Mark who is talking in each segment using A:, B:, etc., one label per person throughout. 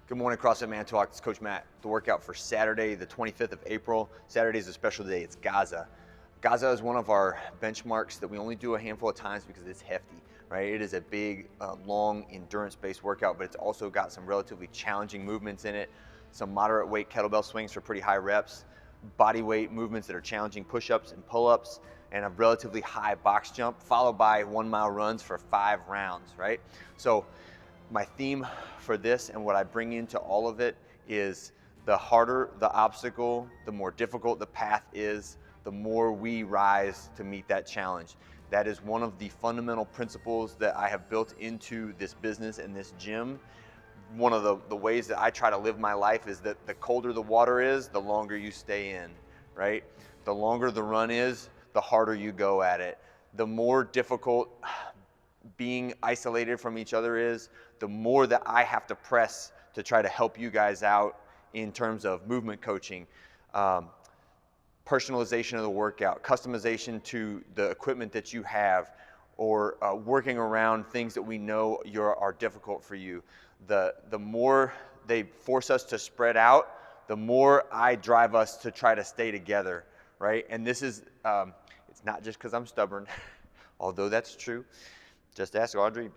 A: Good morning, CrossFit Manitowoc. It's Coach Matt. The workout for Saturday, the 25th of April. Saturday is a special day. It's Gaza. Gaza is one of our benchmarks that we only do a handful of times because it's hefty, right? It is a big, long, endurance-based workout, but it's also got some relatively challenging movements in it, some moderate weight kettlebell swings for pretty high reps, body weight movements that are challenging push-ups and pull-ups, and a relatively high box jump, followed by 1 mile runs for 5 rounds, right? So my theme for this and what I bring into all of it is the harder the obstacle, the more difficult the path is, the more we rise to meet that challenge. That is one of the fundamental principles that I have built into this business and this gym. One of the ways that I try to live my life is that the colder the water is, the longer you stay in, right? The longer the run is, the harder you go at it. The more difficult being isolated from each other is, the more that I have to press to try to help you guys out in terms of movement coaching, personalization of the workout, customization to the equipment that you have, or working around things that we know are difficult for you. The more they force us to spread out, the more I drive us to try to stay together, right? And this is, it's not just because I'm stubborn, although that's true. Just ask Audrey.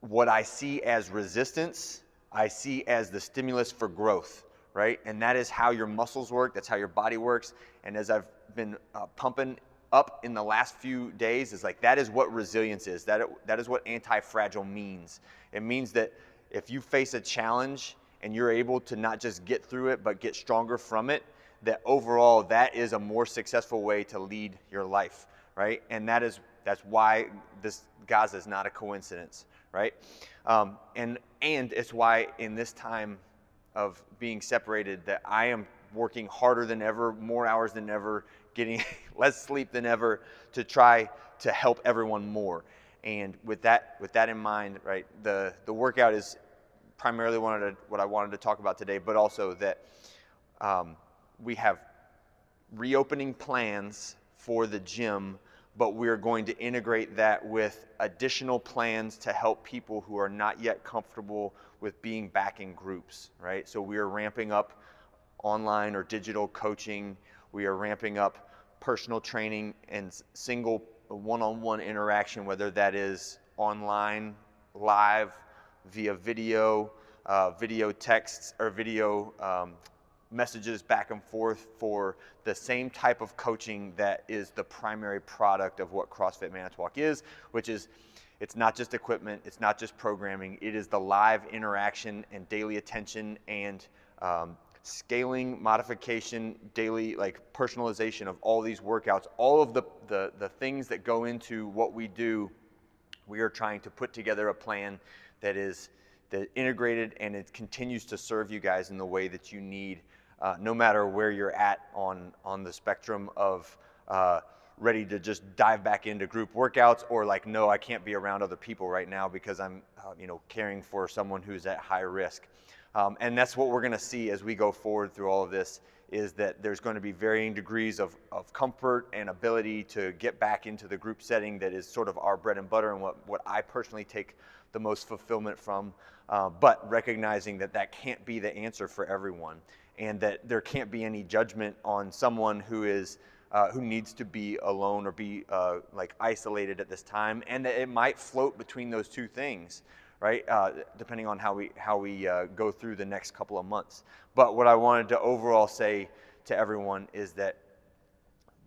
A: What I see as resistance, I see as the stimulus for growth, right? And that is how your muscles work, that's how your body works. And as I've been pumping up in the last few days, is like, that is what resilience is. That is what anti-fragile means. It means that if you face a challenge and you're able to not just get through it, but get stronger from it, that overall, that is a more successful way to lead your life, right? And that's why this Gaza is not a coincidence, right? And it's why in this time of being separated that I am working harder than ever, more hours than ever, getting less sleep than ever to try to help everyone more. And with that in mind, right, the workout is primarily what I wanted to talk about today, but also that we have reopening plans for the gym, but we're going to integrate that with additional plans to help people who are not yet comfortable with being back in groups, right? So we are ramping up online or digital coaching. We are ramping up personal training and single one-on-one interaction, whether that is online, live, via video, video texts, or video messages back and forth for the same type of coaching that is the primary product of what CrossFit Manitowoc is, which is, it's not just equipment, it's not just programming, it is the live interaction and daily attention and scaling, modification, daily personalization of all these workouts, all of the things that go into what we do. We are trying to put together a plan that is integrated, and it continues to serve you guys in the way that you need, no matter where you're at on the spectrum of ready to just dive back into group workouts, or no, I can't be around other people right now because I'm caring for someone who's at high risk. And that's what we're going to see as we go forward through all of this, is that there's going to be varying degrees of comfort and ability to get back into the group setting that is sort of our bread and butter and what I personally take the most fulfillment from, but recognizing that can't be the answer for everyone, and that there can't be any judgment on someone who needs to be alone or be isolated at this time, and that it might float between those two things, right? Depending on how we go through the next couple of months. But what I wanted to overall say to everyone is that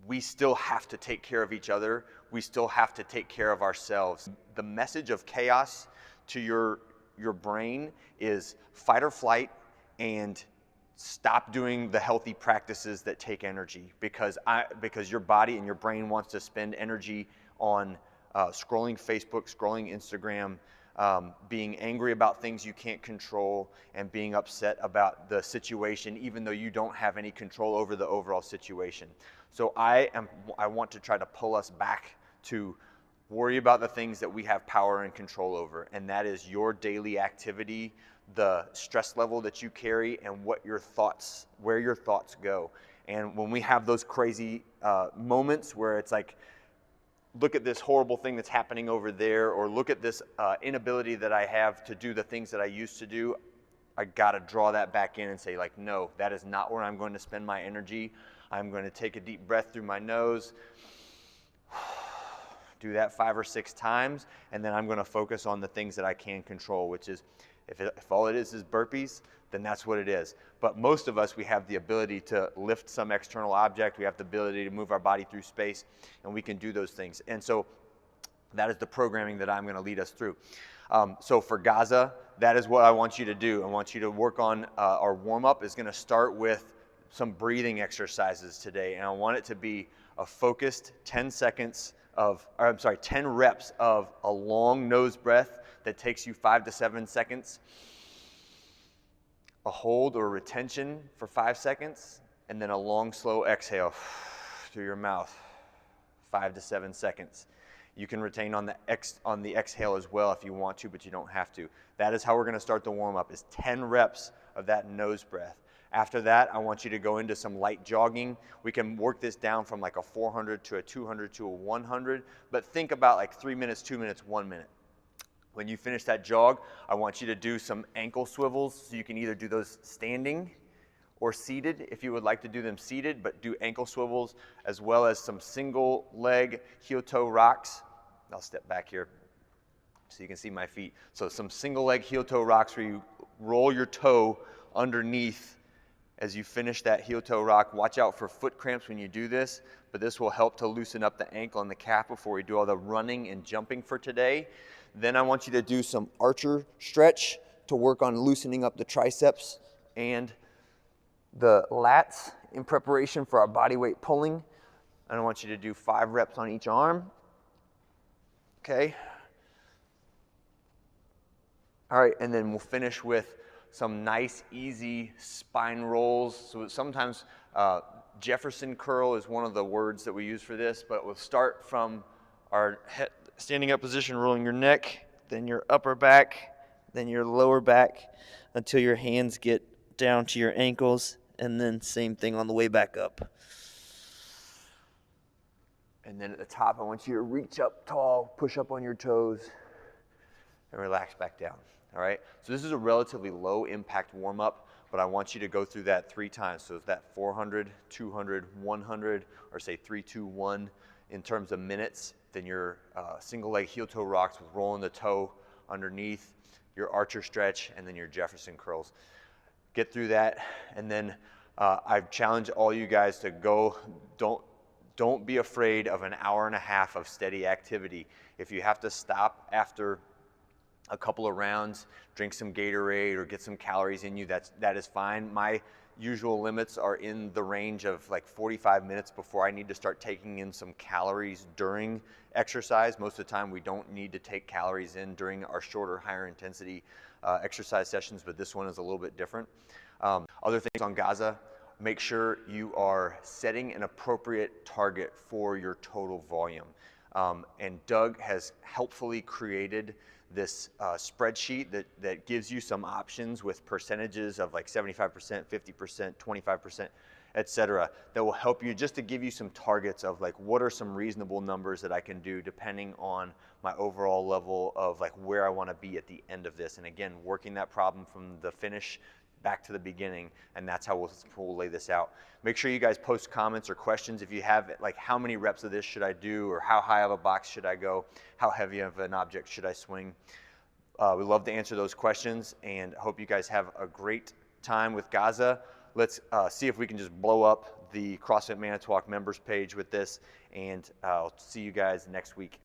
A: we still have to take care of each other. We still have to take care of ourselves. The message of chaos to your brain is fight or flight, and stop doing the healthy practices that take energy, because your body and your brain wants to spend energy on scrolling Facebook, scrolling Instagram, being angry about things you can't control, and being upset about the situation even though you don't have any control over the overall situation. So I want to try to pull us back to worry about the things that we have power and control over, and that is your daily activity, the stress level that you carry, and where your thoughts go. And when we have those crazy moments where it's like look at this horrible thing that's happening over there, or look at this inability that I have to do the things that I used to do. I gotta draw that back in and say, like, no, that is not where I'm going to spend my energy. I'm going to take a deep breath through my nose, do that 5 or 6 times, and then I'm going to focus on the things that I can control, which is if all it is burpees, then that's what it is. But most of us, we have the ability to lift some external object. We have the ability to move our body through space, and we can do those things. And so that is the programming that I'm going to lead us through. So for Gaza, that is what I want you to do. I want you to work on our warm-up is going to start with some breathing exercises today, and I want it to be a focused 10 reps of a long nose breath that takes you 5 to 7 seconds, a hold or retention for 5 seconds, and then a long, slow exhale through your mouth, 5 to 7 seconds. You can retain on the exhale as well if you want to, but you don't have to. That is how we're going to start the warm-up, is 10 reps of that nose breath. After that, I want you to go into some light jogging. We can work this down from like a 400 to a 200 to a 100, but think about like 3 minutes, 2 minutes, 1 minute. When you finish that jog, I want you to do some ankle swivels. So you can either do those standing or seated if you would like to do them seated, but do ankle swivels as well as some single leg heel-toe rocks. I'll step back here so you can see my feet. So some single leg heel-toe rocks where you roll your toe underneath as you finish that heel-toe rock. Watch out for foot cramps when you do this, but this will help to loosen up the ankle and the calf before we do all the running and jumping for today. Then I want you to do some archer stretch to work on loosening up the triceps and the lats in preparation for our body weight pulling. And I want you to do 5 reps on each arm. Okay. All right, and then we'll finish with some nice, easy spine rolls. So sometimes Jefferson curl is one of the words that we use for this, but we'll start from our standing up position, rolling your neck, then your upper back, then your lower back, until your hands get down to your ankles, and then same thing on the way back up. And then at the top, I want you to reach up tall, push up on your toes, and relax back down. All right, so this is a relatively low impact warm up, but I want you to go through that 3 times. So is that 400, 200, 100, or say 3, 2, 1 in terms of minutes. Then your single leg heel toe rocks with rolling the toe underneath, your archer stretch, and then your Jefferson curls. Get through that, and then I've challenged all you guys to go, don't be afraid of an hour and a half of steady activity. If you have to stop after a couple of rounds, drink some Gatorade or get some calories in you, that is fine. My usual limits are in the range of like 45 minutes before I need to start taking in some calories during exercise. Most of the time we don't need to take calories in during our shorter, higher intensity exercise sessions, but this one is a little bit different. Other things on Gaza, make sure you are setting an appropriate target for your total volume. And Doug has helpfully created this spreadsheet that gives you some options with percentages of like 75%, 50%, 25%, et cetera, that will help you just to give you some targets of like what are some reasonable numbers that I can do depending on my overall level of like where I want to be at the end of this. And again, working that problem from the finish back to the beginning, and that's how we'll lay this out. Make sure you guys post comments or questions if you have, like how many reps of this should I do, or how high of a box should I go, how heavy of an object should I swing. We love to answer those questions, and hope you guys have a great time with Gaza. Let's see if we can just blow up the CrossFit Manitowoc members page with this, and I'll see you guys next week.